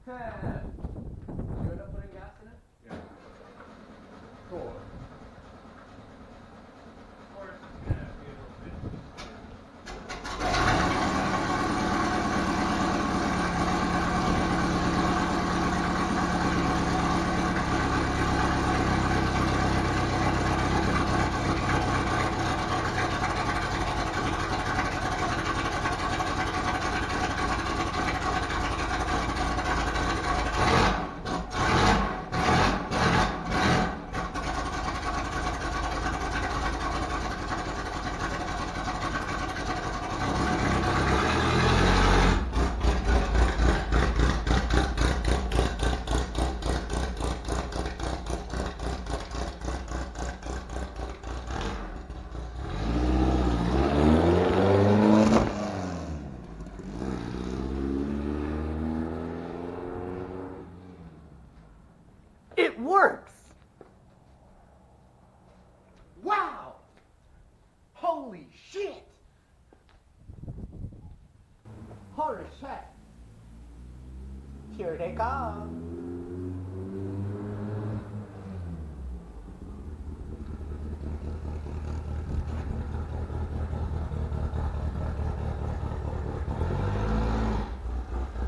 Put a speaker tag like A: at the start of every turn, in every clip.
A: You end up putting gas in it?
B: Yeah.
A: Cool.
B: Of course, it's gonna be a little bit.
A: It works! Wow! Holy shit! Holy shit! Here they come!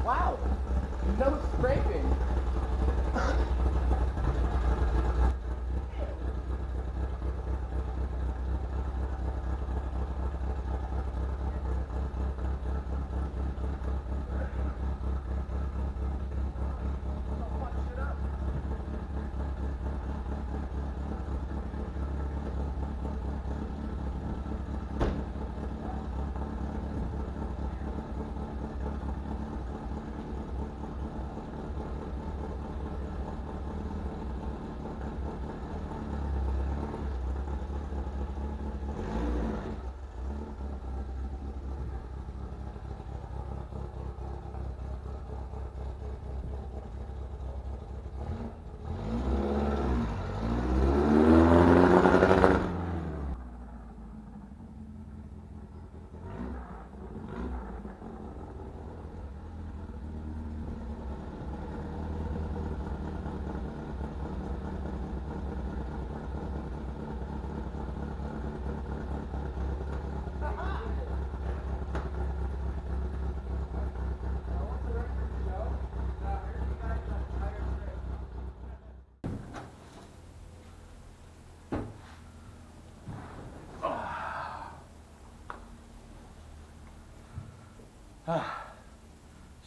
A: Wow! No scraping!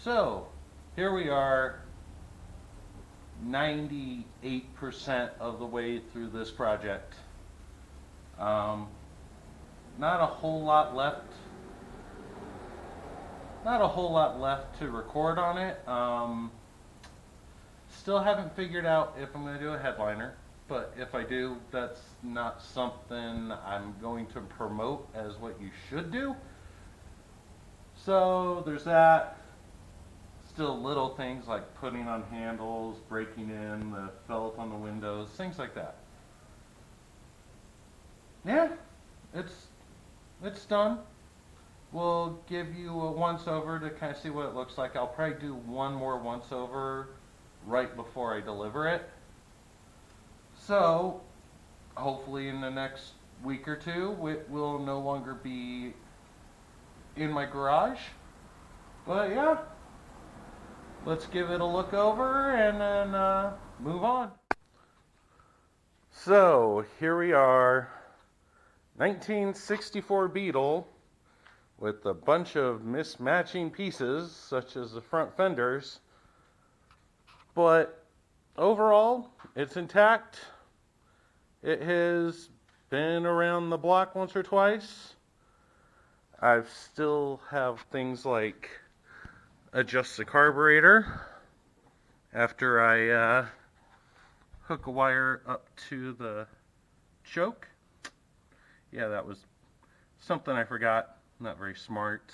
B: So, here we are, 98% of the way through this project. Not a whole lot left. Not a whole lot left to record on it. Still haven't figured out if I'm going to do a headliner, but if I do, that's not something I'm going to promote as what you should do. So there's that. Still little things like putting on handles, breaking in the felt on the windows, things like that. Yeah, it's done. We'll give you a once over to kind of see what it looks like. I'll probably do one more once over right before I deliver it. So hopefully in the next week or two it will no longer be in my garage. But yeah, let's give it a look over and then move on. So here we are, 1964 Beetle with a bunch of mismatching pieces such as the front fenders, but overall it's intact. It has been around the block once or twice. I still have things like adjust the carburetor after I hook a wire up to the choke. Yeah, that was something I forgot. Not very smart,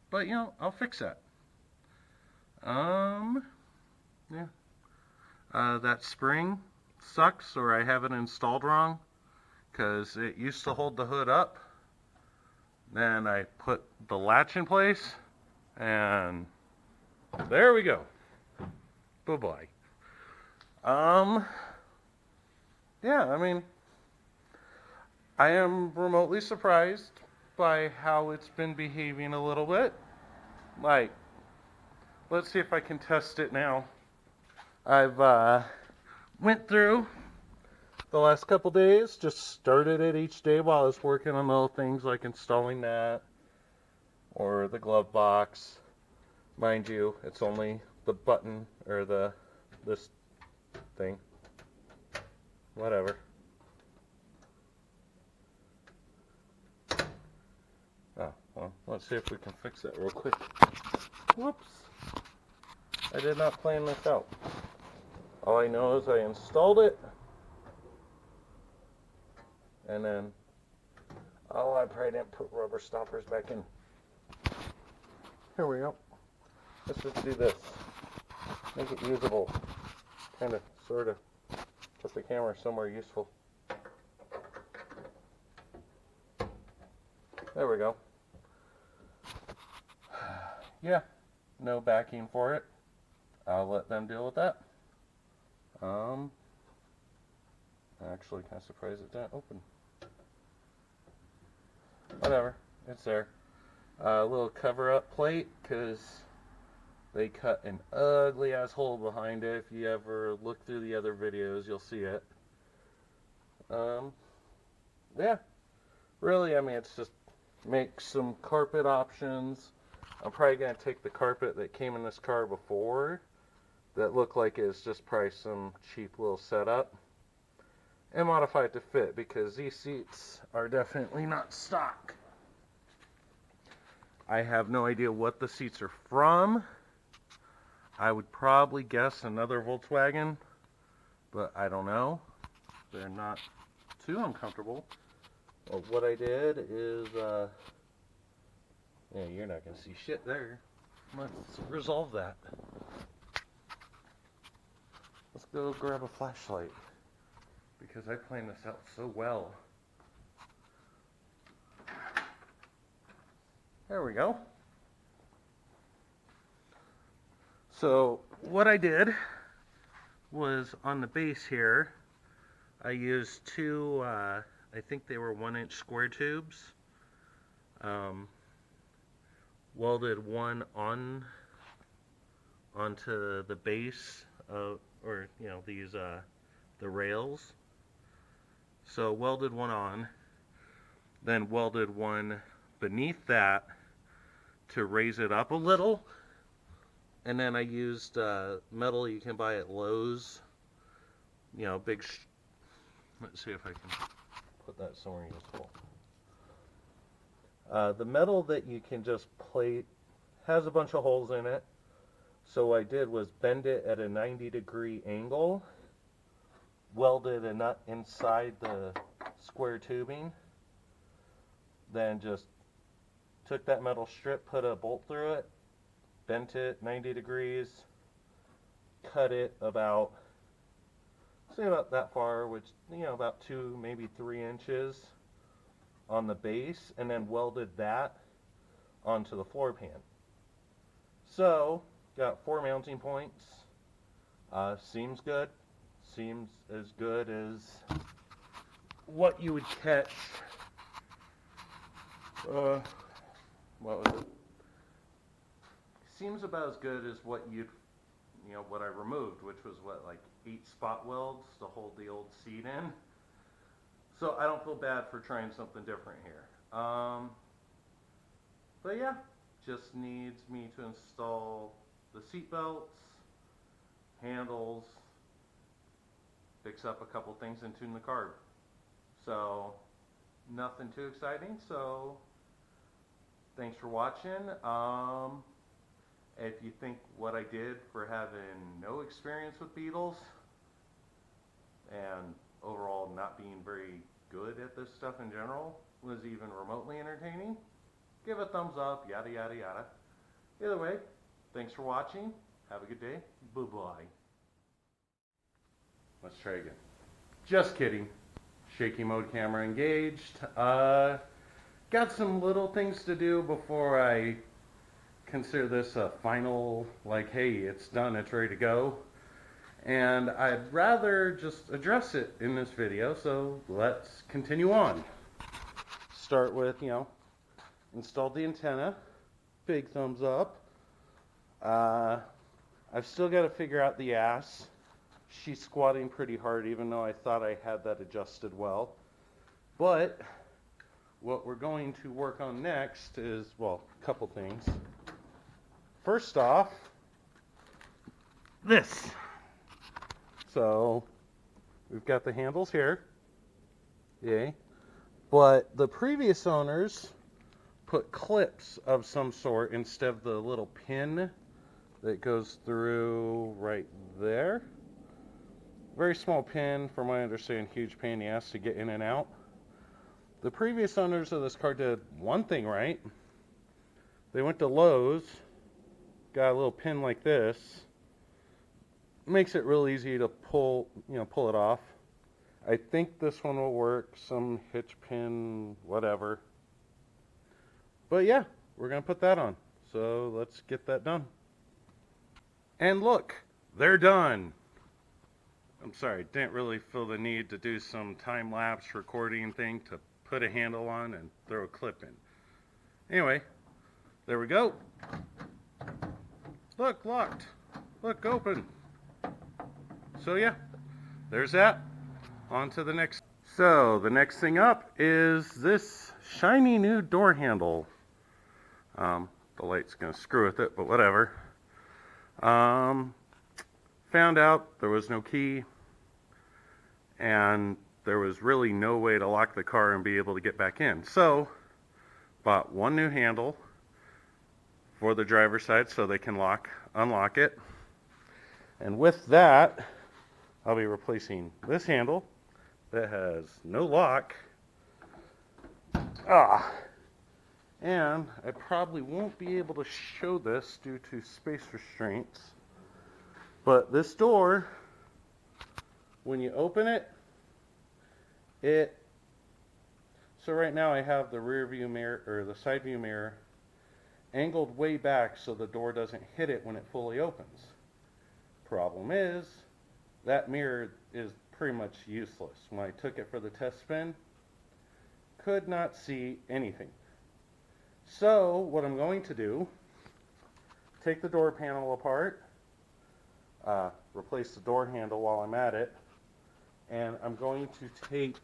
B: but you know, I'll fix that. Yeah. That spring sucks, or I have it installed wrong, because it used to hold the hood up. Then I put the latch in place, and there we go. Bye-bye. Yeah, I mean, I am remotely surprised by how it's been behaving a little bit. Like, let's see if I can test it now. I've went through the last couple days, just started it each day while I was working on little things like installing that or the glove box. Mind you, it's only the button or this thing. Whatever. Oh, well, let's see if we can fix that real quick. Whoops. I did not plan this out. All I know is I installed it. And then, oh, I probably didn't put rubber stoppers back in. Here we go. Let's just do this. Make it usable. Kind of, sort of. Put the camera somewhere useful. There we go. Yeah, no backing for it. I'll let them deal with that. I'm actually kind of surprised it didn't open. Whatever, it's there. A little cover-up plate, because they cut an ugly-ass hole behind it. If you ever look through the other videos, you'll see it. Yeah, really, I mean, it's just make some carpet options. I'm probably going to take the carpet that came in this car before that looked like it's just probably some cheap little setup and modify it to fit, because these seats are definitely not stock. I have no idea what the seats are from. I would probably guess another Volkswagen, but I don't know. They're not too uncomfortable. Well, what I did is, yeah, you're not going to see shit there. Let's resolve that. Let's go grab a flashlight, because I planned this out so well. There we go. So what I did was on the base here, I used two, I think they were 1-inch square tubes. Welded one onto the base of, or you know, these the rails. So welded one on, then welded one beneath that to raise it up a little, and then I used metal you can buy at Lowe's. You know, big. Let's see if I can put that somewhere useful. The metal that you can just plate has a bunch of holes in it. So what I did was bend it at a 90-degree angle, welded a nut inside the square tubing, then just took that metal strip, put a bolt through it, bent it 90 degrees, cut it about, say about that far, which, you know, about 2, maybe 3 inches on the base, and then welded that onto the floor pan. So, got 4 mounting points. Seems good. Seems as good as what you would catch. What was it? Seems about as good as what what I removed, which was what, like 8 spot welds to hold the old seat in. So I don't feel bad for trying something different here. But yeah, just needs me to install the seat belts, handles, fix up a couple things, and tune the carb. So nothing too exciting. So thanks for watching. If you think what I did for having no experience with Beetles and overall not being very good at this stuff in general was even remotely entertaining, give a thumbs up, yada yada yada. Either way, thanks for watching. Have a good day. Bye-bye. Let's try again. Just kidding. Shaky mode camera engaged. Got some little things to do before I consider this a final, like, hey, it's done, it's ready to go. And I'd rather just address it in this video, so let's continue on. Start with, installed the antenna. Big thumbs up. I've still got to figure out the ass. She's squatting pretty hard, even though I thought I had that adjusted well. But what we're going to work on next is, well, a couple things. First off, this. So we've got the handles here. Yay. But the previous owners put clips of some sort instead of the little pin that goes through right there. Very small pin, from what I understand, huge pain in the ass to get in and out. The previous owners of this car did one thing right. They went to Lowe's, got a little pin like this. Makes it real easy to pull it off. I think this one will work, some hitch pin, whatever. But yeah, we're gonna put that on. So let's get that done. And look, they're done. I'm sorry, didn't really feel the need to do some time-lapse recording thing to put a handle on and throw a clip in. Anyway, there we go. Look, locked. Look, open. So yeah, there's that. On to the next. So the next thing up is this shiny new door handle. The light's gonna screw with it, but whatever. Found out there was no key, and there was really no way to lock the car and be able to get back in. So, bought one new handle for the driver's side so they can unlock it. And with that, I'll be replacing this handle that has no lock. And I probably won't be able to show this due to space restraints. But this door, when you open it, so right now I have the rear view mirror, or the side view mirror, angled way back so the door doesn't hit it when it fully opens. Problem is, that mirror is pretty much useless. When I took it for the test spin, could not see anything. So what I'm going to do, take the door panel apart, replace the door handle while I'm at it, and I'm going to take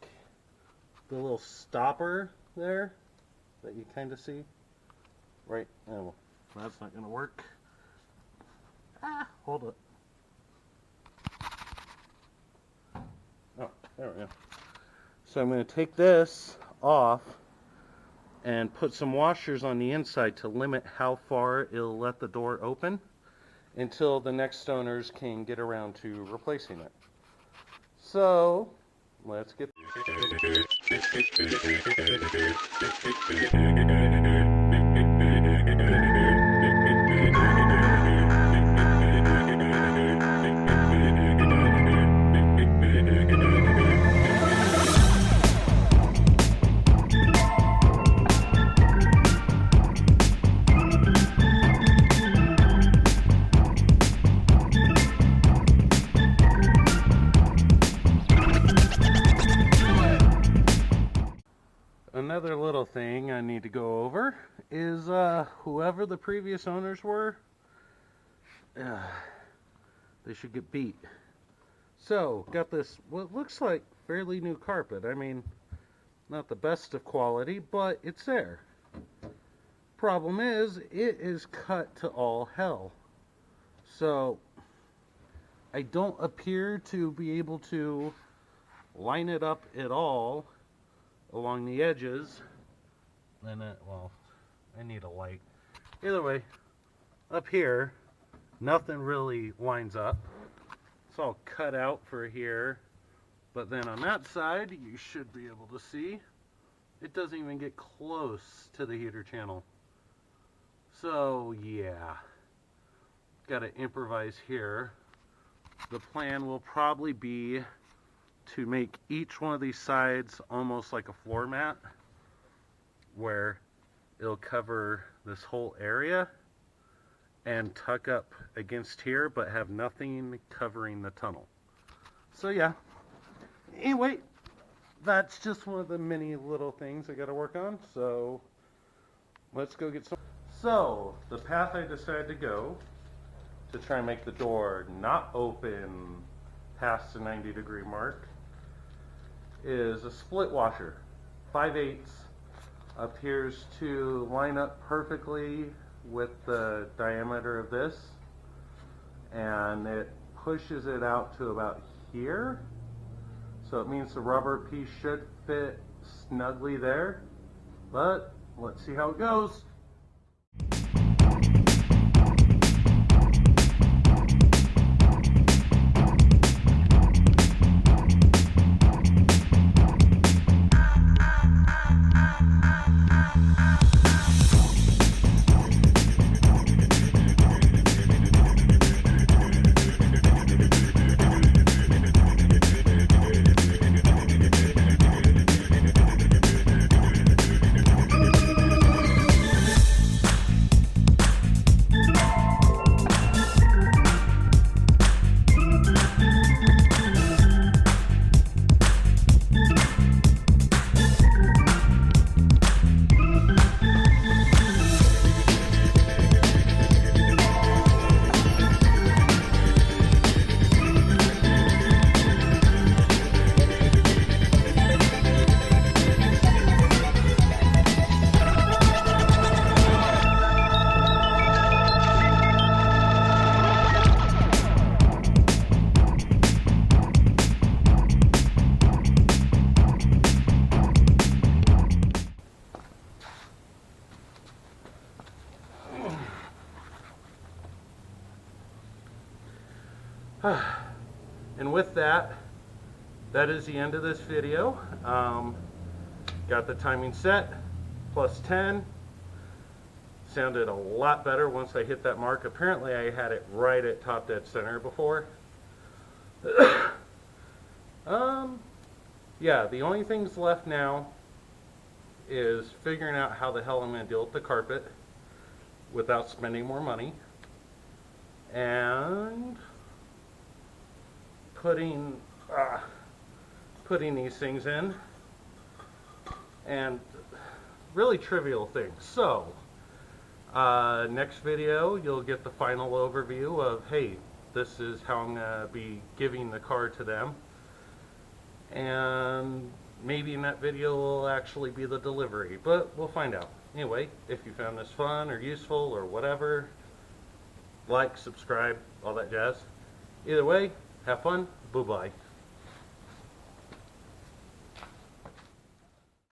B: the little stopper there that you kind of see. Right, oh, that's not going to work. Hold it. Oh, there we go. So I'm going to take this off and put some washers on the inside to limit how far it'll let the door open until the next owners can get around to replacing it. So, let's get... Another little thing I need to go over is whoever the previous owners were, they should get beat. So, got this, what looks like fairly new carpet. I mean, not the best of quality, but it's there. Problem is, it is cut to all hell. So, I don't appear to be able to line it up at all along the edges. And well, I need a light. Either way, up here, nothing really lines up. It's all cut out for here. But then on that side, you should be able to see, it doesn't even get close to the heater channel. So yeah, gotta improvise here. The plan will probably be to make each one of these sides almost like a floor mat, where it'll cover this whole area, and tuck up against here, but have nothing covering the tunnel. So yeah, anyway, that's just one of the many little things I got to work on, so let's go get some. So, the path I decided to go to try and make the door not open past the 90-degree mark is a split washer. 5/8 appears to line up perfectly with the diameter of this, and it pushes it out to about here. So it means the rubber piece should fit snugly there, but let's see how it goes. And with that, that is the end of this video. Got the timing set, +10. Sounded a lot better once I hit that mark. Apparently I had it right at top dead center before. Yeah, the only things left now is figuring out how the hell I'm going to deal with the carpet without spending more money, and putting these things in, and really trivial things. So next video you'll get the final overview of, hey, this is how I'm gonna be giving the car to them, and maybe in that video will actually be the delivery, but we'll find out. Anyway, if you found this fun or useful or whatever, like, subscribe, all that jazz. Either way, have fun. Bye-bye.